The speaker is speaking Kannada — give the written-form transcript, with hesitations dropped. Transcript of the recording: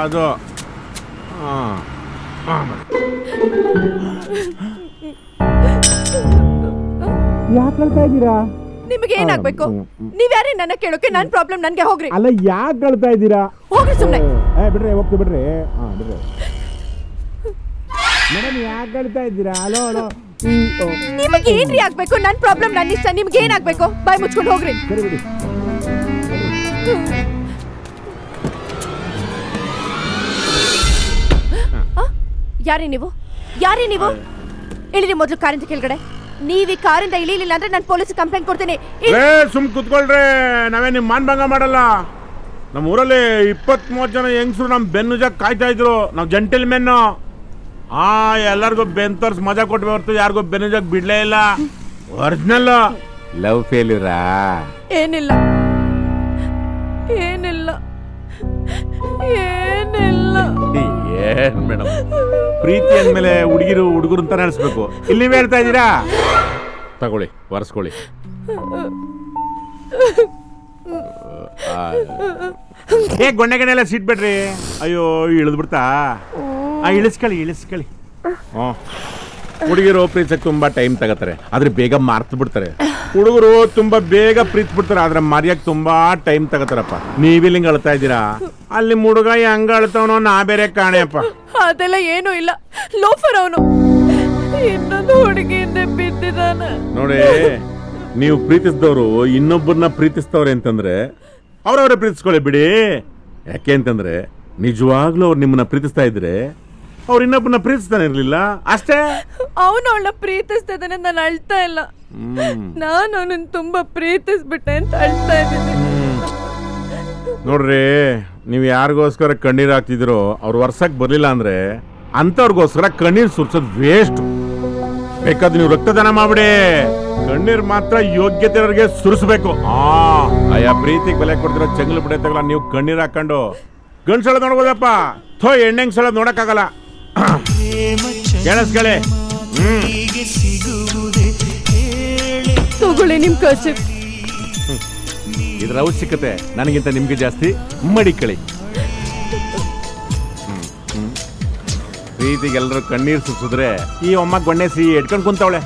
ಅದು ಯಾಕೆ ಕಳ್ತಾ ಇದ್ದೀರಾ? ನಿಮಗೆ ಏನಾಗ್ಬೇಕು? ನೀವ್ಯಾರೇ ನನ್ನ ಕೇಳೋಕೆ? ನನ್ ಪ್ರಾಬ್ಲಮ್ ನನ್ಗೆ. ಹೋಗ್ರಿ. ಅಲ್ಲ, ಯಾಕೆ ಕಳ್ತಾ ಇದ್ದೀರಾ? ಹೋಗ್ರಿ ಸುಮ್ನೆ. ಬಿಡ್ರಿ, ಹೋಗ್ತೀವಿ ಬಿಡ್ರಿ. ಬಿಡ್ರಿ ಮೇಡಮ್, ಯಾಕೆ ಕಳ್ತಾ ಇದ್ದೀರಾ? Hello hello. ನಿಮಗೆ ಏನ್ರಿ ಆಗ್ಬೇಕು? ನನ್ ಪ್ರಾಬ್ಲಮ್ ನನ್ನ ಇಷ್ಟ. ನಿಮ್ಗೆ ಏನಾಗ್ಬೇಕು? ಬಾಯ್ ಮುಚ್ಕೊಂಡು ಹೋಗ್ರಿ. ಸರಿ ಬಿಡಿ. ಯಾರೇ ನೀವು? ಯಾರೇ ನೀವು? ಇಳಿರಿ ಮೊದಲು ಕಾರಿಂದ ಕೆಳಗಡೆ. ನೀವ್ ಈ ಕಾರಿಂದ ಇಳಿಲಿಲ್ಲ ಅಂದ್ರೆ ನಾನು ಪೊಲೀಸ್ ಕಂಪ್ಲೇಂಟ್ ಕೊಡ್ತೀನಿ. ಸುಮ್ ಕುತ್ಕೊಳ್ರಿ, ನಾವೇ ನಿಮ್ ಮಾನ್ಭಂಗ ಮಾಡಲ್ಲ. ನಮ್ಮ ಊರಲ್ಲಿ 20-30 ಜನ ಹೆಂಗಸರು ನಮ್ ಬೆನ್ನುಜಾಗ ಕಾಯ್ತಾ ಇದ್ರು. ನಾವ್ ಜೆಂಟಲ್ಮೆನ್. ಎಲ್ಲರಿಗೂ ಬೆನ್ ತೋರ್ಸ್ ಮಜಾ ಕೊಟ್ಟು ಹೊರ್ತು ಯಾರಿಗೂ ಬೆನ್ನುಜಾಗ ಬಿಡ್ಲೇ ಇಲ್ಲ. ಒರಿಜಿನಲ್. ಲವ್ ಫೇಲ್ಯೂರಾ? ಏನಿಲ್ಲ ಏನಿಲ್ಲ ಏನಿಲ್ಲ. ಏನ್ ಮೇಡಮ್, ಪ್ರೀತಿ ಅಂದ್ಮೇಲೆ ಹುಡುಗರು ಅಂತ ನಡೆಸ್ಬೇಕು. ಇಲ್ಲಿ ನೀವ್ ಹೇಳ್ತಾ ಇದ್ದೀರಾ? ತಗೊಳ್ಳಿ, ಒರೆಸ್ಕೊಳ್ಳಿ. ಗೊಣ್ಣೆಗಣ್ಣೆಲ್ಲ ಸಿಟ್ಬೇಡ್ರಿ. ಅಯ್ಯೋ, ಇಳಿದ್ಬಿಡ್ತಾ? ಇಳಿಸ್ಕೊಳ್ಳಿ. ಹುಡುಗಿರು ಪ್ರೀತಿಸಕ್ಕೆ ತುಂಬಾ ಟೈಮ್ ತಗೋತಾರೆ, ಆದ್ರೆ ಬೇಗ ಮಾರ್ತ್ ಬಿಡ್ತಾರೆ. ಹುಡುಗರು ತುಂಬಾ ಬೇಗ ಪ್ರೀತಿ ಬಿಡ್ತಾರೆ, ಆದ್ರೆ ಮರ್ಯಕ್ ತುಂಬಾ ಟೈಮ್ ತಗೋತಾರಪ್ಪ. ನೀವಿಲ್ಲಿ ಹಿಂಗ್ ಅಳ್ತಾ ಇದ್ದೀರಾ, ಅಲ್ಲಿ ಹುಡುಗ ಹೆಂಗ ಅಳ್ತಾವನೋ ನಾ ಬೇರೆ ಕಾಣೆಯಪ್ಪ. ಅದೆಲ್ಲ ಏನೂ ಇಲ್ಲ. ಲೋಫರ್ ಅವನು. ಇನ್ನೊಂದು ಹುಡುಗಿಯಿಂದ ಬಿದ್ದಿದ್ದಾನೆ ನೋಡಿ. ನೀವು ಪ್ರೀತಿಸಿದವರು ಇನ್ನೊಬ್ಬರನ್ನ ಪ್ರೀತಿಸ್ತವ್ರೆ ಅಂತಂದ್ರೆ ಅವ್ರವ್ರೆ ಪ್ರೀತಿಸ್ಕೊಳ್ಳಿ ಬಿಡಿ. ಯಾಕೆ ಅಂತಂದ್ರೆ ನಿಜವಾಗ್ಲೂ ಅವ್ರು ನಿಮ್ಮನ್ನ ಪ್ರೀತಿಸ್ತಾ ಇದ್ರೆ ಅವ್ರು ಇನ್ನೊಬ್ಬರನ್ನ ಪ್ರೀತಿಸ್ತಾನೆ ಇರ್ಲಿಲ್ಲ ಅಷ್ಟೇ. ಅವನು ಅವಳನ್ನ ಪ್ರೀತಿಸ್ತಿದ್ದಾನೆ, ನಾನು ಅಳ್ತಾ ಇಲ್ಲ. ನಾನು ಅವನನ್ನ ತುಂಬಾ ಪ್ರೀತಿಸ್ಬಿಟ್ಟೆ ಅಂತ ಅಳ್ತಾ ಇದ್ದೀನಿ. ನೋಡ್ರಿ, ನೀವು ಯಾರಿಗೋಸ್ಕರ ಕಣ್ಣೀರ್ ಹಾಕ್ತಿದಿರೋ ಅವ್ರು ವರ್ಷಕ್ಕೆ ಬರ್ಲಿಲ್ಲ ಅಂದ್ರೆ ಅಂತವ್ರಿಗೋಸ್ಕರ ಕಣ್ಣೀರ್ ಸುರ್ಸೋದ್ ವೇಸ್ಟ್. ಬೇಕಾದ್ರೆ ನೀವು ರಕ್ತದಾನ ಮಾಡ್ಬಿಡಿ, ಕಣ್ಣೀರ್ ಮಾತ್ರ ಯೋಗ್ಯತೆ ಸುರಿಸ್ಬೇಕು. ಅಯ್ಯ, ಪ್ರೀತಿಗೆ ಬೆಲೆ ಕೊಡ್ತಿರೋ ಚಂಗ್ಲು ಬಿಡೈತಲ್ಲ, ನೀವು ಕಣ್ಣೀರ್ ಹಾಕೊಂಡು ಗಂಡ್ಸಳ ನೋಡ್ಬೋದಪ್ಪ. ಹೆಣ್ಣೆಂಗ್ ಸಲ ನೋಡಕ್ಕಾಗಲ್ಲ. ಕೇಳಿಸ್ಕೊಳ್ಳಿ. ತಗೊಳ್ಳಿ ನಿಮ್ ಖರ್ಚು. ಇದ್ರ ಅವಶ್ಯಕತೆ ನನಗಿಂತ ನಿಮ್ಗೆ ಜಾಸ್ತಿ. ಮಡಿಕಳಿ. ಪ್ರೀತಿಗೆಲ್ಲರೂ ಕಣ್ಣೀರ್ ಸುರಿಸಿದ್ರೆ ಈ ಅಮ್ಮ ಗೊಣ್ಣೆ ಸಿಹಿ ಇಟ್ಕೊಂಡ್ ಕುಂತವಳೆ.